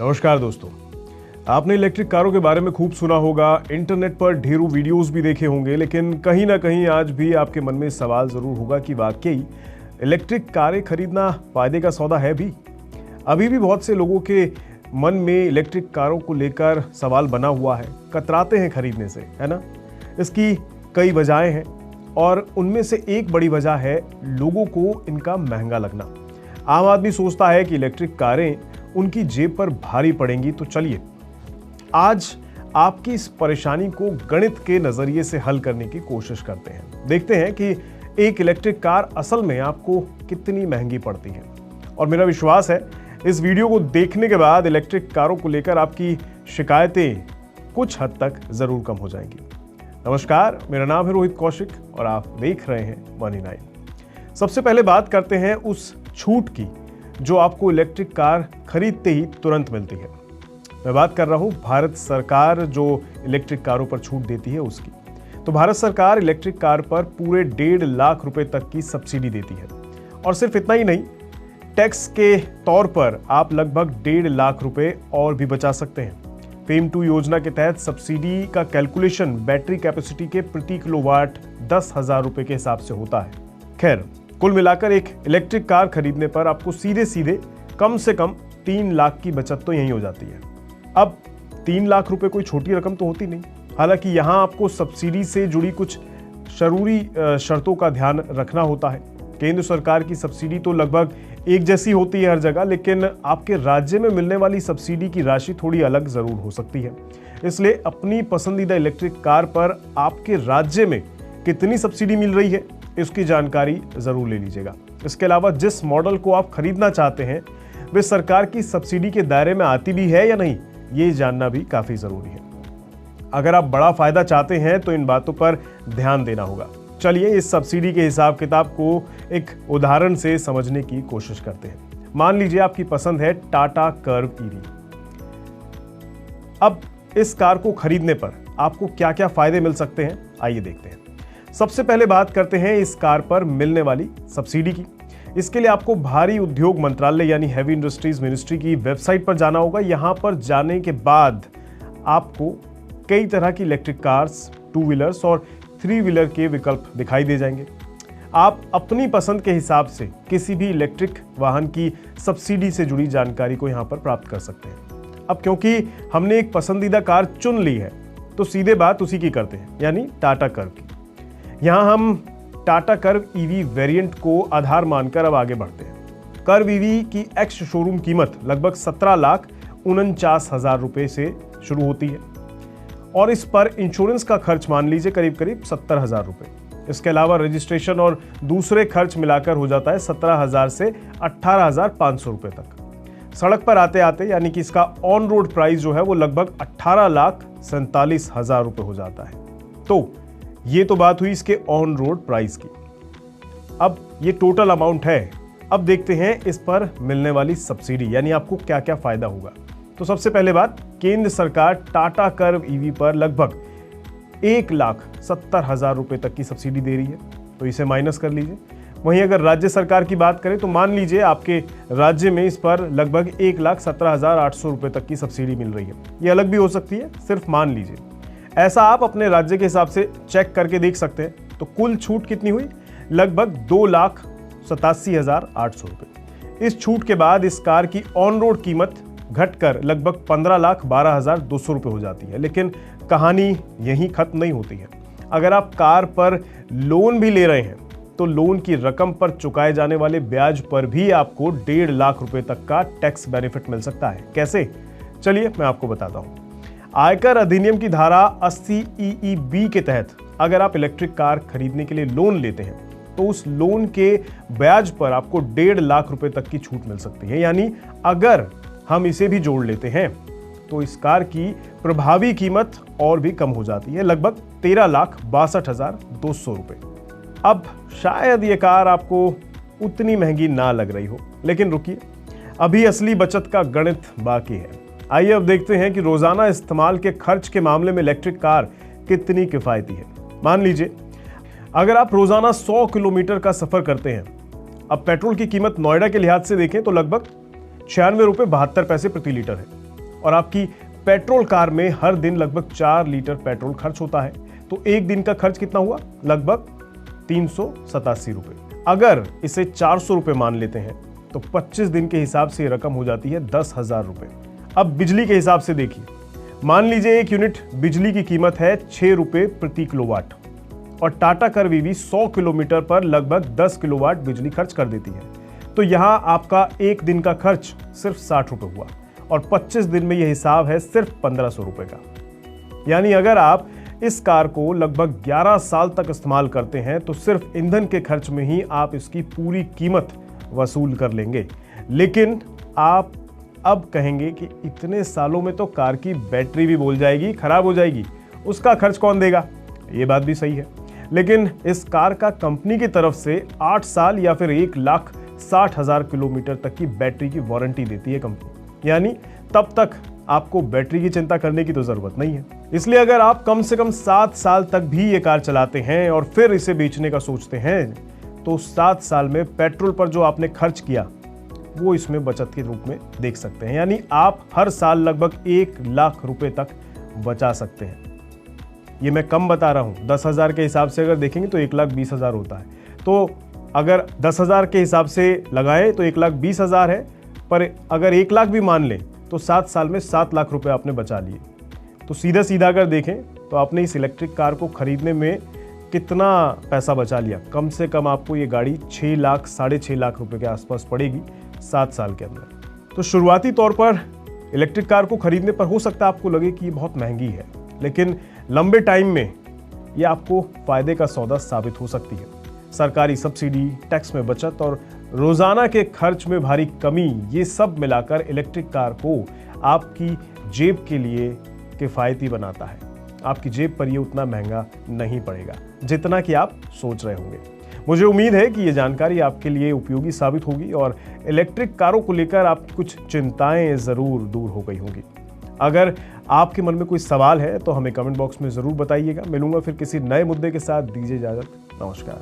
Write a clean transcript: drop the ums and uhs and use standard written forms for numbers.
नमस्कार दोस्तों, आपने इलेक्ट्रिक कारों के बारे में खूब सुना होगा, इंटरनेट पर ढेरों वीडियोस भी देखे होंगे, लेकिन कहीं ना कहीं आज भी आपके मन में सवाल जरूर होगा कि वाकई इलेक्ट्रिक कारें खरीदना फायदे का सौदा है भी। अभी भी बहुत से लोगों के मन में इलेक्ट्रिक कारों को लेकर सवाल बना हुआ है, कतराते हैं खरीदने से, है ना। इसकी कई वजहें हैं और उनमें से एक बड़ी वजह है लोगों को इनका महंगा लगना। आम आदमी सोचता है कि इलेक्ट्रिक कारें उनकी जेब पर भारी पड़ेंगी। तो चलिए आज आपकी इस परेशानी को गणित के नजरिए से हल करने की कोशिश करते हैं। देखते हैं कि एक इलेक्ट्रिक कार असल में आपको कितनी महंगी पड़ती है। और मेरा विश्वास है इस वीडियो को देखने के बाद इलेक्ट्रिक कारों को लेकर आपकी शिकायतें कुछ हद तक जरूर कम हो जाएंगी। नमस्कार, मेरा नाम है रोहित कौशिक और आप देख रहे हैं मनी9। सबसे पहले बात करते हैं उस छूट की जो आपको इलेक्ट्रिक कार खरीदते ही तुरंत मिलती है। मैं बात कर रहा हूं भारत सरकार जो इलेक्ट्रिक कारों पर छूट देती है उसकी। तो भारत सरकार इलेक्ट्रिक कार पर पूरे 1.5 लाख रुपए तक की सब्सिडी देती है। और सिर्फ इतना ही नहीं, टैक्स के तौर पर आप लगभग 1.5 लाख रुपए और भी बचा सकते हैं। फेम 2 योजना के तहत सब्सिडी का कैलकुलेशन बैटरी कैपेसिटी के प्रति किलोवाट 10,000 रुपए के हिसाब से होता है। खैर, कुल मिलाकर एक इलेक्ट्रिक कार खरीदने पर आपको सीधे सीधे कम से कम 3 लाख की बचत तो यही हो जाती है। अब 3 लाख रुपए कोई छोटी रकम तो होती नहीं। हालांकि यहां आपको सब्सिडी से जुड़ी कुछ जरूरी शर्तों का ध्यान रखना होता है। केंद्र सरकार की सब्सिडी तो लगभग एक जैसी होती है हर जगह, लेकिन आपके राज्य में मिलने वाली सब्सिडी की राशि थोड़ी अलग जरूर हो सकती है। इसलिए अपनी पसंदीदा इलेक्ट्रिक कार पर आपके राज्य में कितनी सब्सिडी मिल रही है इसकी जानकारी जरूर ले लीजिएगा। इसके अलावा जिस मॉडल को आप खरीदना चाहते हैं वे सरकार की सब्सिडी के दायरे में आती भी है या नहीं, ये जानना भी काफी जरूरी है। अगर आप बड़ा फायदा चाहते हैं तो इन बातों पर ध्यान देना होगा। चलिए इस सब्सिडी के हिसाब किताब को एक उदाहरण से समझने की कोशिश करते हैं। मान लीजिए आपकी पसंद है टाटा कर्व ईवी। अब इस कार को खरीदने पर आपको क्या क्या फायदे मिल सकते हैं, आइए देखते हैं। सबसे पहले बात करते हैं इस कार पर मिलने वाली सब्सिडी की। इसके लिए आपको भारी उद्योग मंत्रालय यानी हैवी इंडस्ट्रीज मिनिस्ट्री की वेबसाइट पर जाना होगा। यहां पर जाने के बाद आपको कई तरह की इलेक्ट्रिक कार्स, 2 व्हीलर्स और 3 व्हीलर के विकल्प दिखाई दे जाएंगे। आप अपनी पसंद के हिसाब से किसी भी इलेक्ट्रिक वाहन की सब्सिडी से जुड़ी जानकारी को यहां पर प्राप्त कर सकते हैं। अब क्योंकि हमने एक पसंदीदा कार चुन ली है तो सीधे बात उसी की करते हैं, यानी टाटा कर्व की। यहां हम टाटा कर्व ईवी वेरिएंट को आधार मानकर अब आगे बढ़ते हैं। कर्व ईवी की एक्स शोरूम कीमत लगभग 17,49,000 रुपए से शुरू होती है और इस पर इंश्योरेंस का खर्च मान लीजिए करीब करीब 70,000 रुपए। इसके अलावा रजिस्ट्रेशन और दूसरे खर्च मिलाकर हो जाता है 17,000 से 18,500 रुपए तक। सड़क पर आते आते यानी कि इसका ऑन रोड प्राइस जो है वो लगभग 18,47,000 रुपए हो जाता है। तो ये तो बात हुई इसके ऑन रोड प्राइस की। अब ये टोटल अमाउंट है। अब देखते हैं इस पर मिलने वाली सब्सिडी यानी आपको क्या क्या फायदा होगा। तो सबसे पहले बात, केंद्र सरकार टाटा कर्व ईवी पर लगभग 1,70,000 रुपए तक की सब्सिडी दे रही है, तो इसे माइनस कर लीजिए। वहीं अगर राज्य सरकार की बात करें तो मान लीजिए आपके राज्य में इस पर लगभग 1,17,800 रुपए तक की सब्सिडी मिल रही है। ये अलग भी हो सकती है, सिर्फ मान लीजिए। ऐसा आप अपने राज्य के हिसाब से चेक करके देख सकते हैं। तो कुल छूट कितनी हुई? लगभग 2,87,800 रुपए। इस छूट के बाद इस कार की ऑन रोड कीमत घटकर लगभग 15,12,200 रुपए हो जाती है। लेकिन कहानी यहीं खत्म नहीं होती है। अगर आप कार पर लोन भी ले रहे हैं तो लोन की रकम पर चुकाए जाने वाले ब्याज पर भी आपको 1.5 लाख रुपए तक का टैक्स बेनिफिट मिल सकता है। कैसे? चलिए मैं आपको बताता हूं। आयकर अधिनियम की धारा 80EEB के तहत अगर आप इलेक्ट्रिक कार खरीदने के लिए लोन लेते हैं तो उस लोन के ब्याज पर आपको 1.5 लाख रुपए तक की छूट मिल सकती है। यानी अगर हम इसे भी जोड़ लेते हैं तो इस कार की प्रभावी कीमत और भी कम हो जाती है, लगभग 13,62,200 रुपए। अब शायद ये कार आपको उतनी महंगी ना लग रही हो, लेकिन रुकिए, अभी असली बचत का गणित बाकी है। आइए अब देखते हैं कि रोजाना इस्तेमाल के खर्च के मामले में इलेक्ट्रिक कार कितनी किफायती है। मान लीजिए अगर आप रोजाना 100 किलोमीटर का सफर करते हैं, अब पेट्रोल की कीमत नोएडा के लिहाज से देखें तो लगभग 96 रुपए 72 पैसे प्रति लीटर है। और आपकी पेट्रोल कार में हर दिन लगभग 4 लीटर पेट्रोल खर्च होता है, तो एक दिन का खर्च कितना हुआ? लगभग 387 रुपए। अगर इसे 400 रुपए मान लेते हैं तो 25 दिन के हिसाब से रकम हो जाती है 10,000 रुपए। अब बिजली के हिसाब से देखिए, मान लीजिए एक यूनिट बिजली की कीमत है 6 रुपए प्रति किलोवाट और टाटा कर्वीवी 100 किलोमीटर पर लगभग 10 किलोवाट बिजली खर्च कर देती है, तो यहां आपका एक दिन का खर्च सिर्फ 60 रुपए हुआ और 25 दिन में यह हिसाब है सिर्फ 1500 रुपए का। यानी अगर आप इस कार को लगभग 11 साल तक इस्तेमाल करते हैं तो सिर्फ ईंधन के खर्च में ही आप इसकी पूरी कीमत वसूल कर लेंगे। लेकिन आप अब कहेंगे कि इतने सालों में तो कार की बैटरी भी बोल जाएगी, खराब हो जाएगी, उसका खर्च कौन देगा? ये बात भी सही है, लेकिन इस कार का कंपनी की तरफ से 8 साल या फिर 1,60,000 किलोमीटर तक की बैटरी की वारंटी देती है कंपनी। यानी तब तक आपको बैटरी की चिंता करने की तो जरूरत नहीं है। इसलिए अगर आप कम से कम 7 साल तक भी ये कार चलाते हैं और फिर इसे बेचने का सोचते हैं तो 7 साल में पेट्रोल पर जो आपने खर्च किया वो इसमें बचत के रूप में देख सकते हैं। यानी आप हर साल लगभग 1 लाख रुपए तक बचा सकते हैं। ये मैं कम बता रहा हूं, 10,000 के हिसाब से अगर देखेंगे तो 1,20,000 होता है। तो अगर 10,000 के हिसाब से लगाएं तो 1,20,000 है, पर अगर 1 लाख भी मान लें तो 7 साल में 7 लाख रुपए आपने बचा लिए। तो सीधा सीधा अगर देखें तो आपने इस इलेक्ट्रिक कार को खरीदने में कितना पैसा बचा लिया। कम से कम आपको ये गाड़ी 6 लाख, 6.5 लाख रुपए के आसपास पड़ेगी 7 साल के अंदर। तो शुरुआती तौर पर इलेक्ट्रिक कार को खरीदने पर हो सकता है आपको लगे कि ये बहुत महंगी है, लेकिन लंबे टाइम में ये आपको फायदे का सौदा साबित हो सकती है। सरकारी सब्सिडी, टैक्स में बचत और रोजाना के खर्च में भारी कमी, ये सब मिलाकर इलेक्ट्रिक कार को आपकी जेब के लिए किफायती बनाता है। आपकी जेब पर ये उतना महंगा नहीं पड़ेगा जितना कि आप सोच रहे होंगे। मुझे उम्मीद है कि ये जानकारी आपके लिए उपयोगी साबित होगी और इलेक्ट्रिक कारों को लेकर आपकी कुछ चिंताएं जरूर दूर हो गई होंगी। अगर आपके मन में कोई सवाल है तो हमें कमेंट बॉक्स में जरूर बताइएगा। मिलूंगा फिर किसी नए मुद्दे के साथ। दीजिए इजाजत। नमस्कार।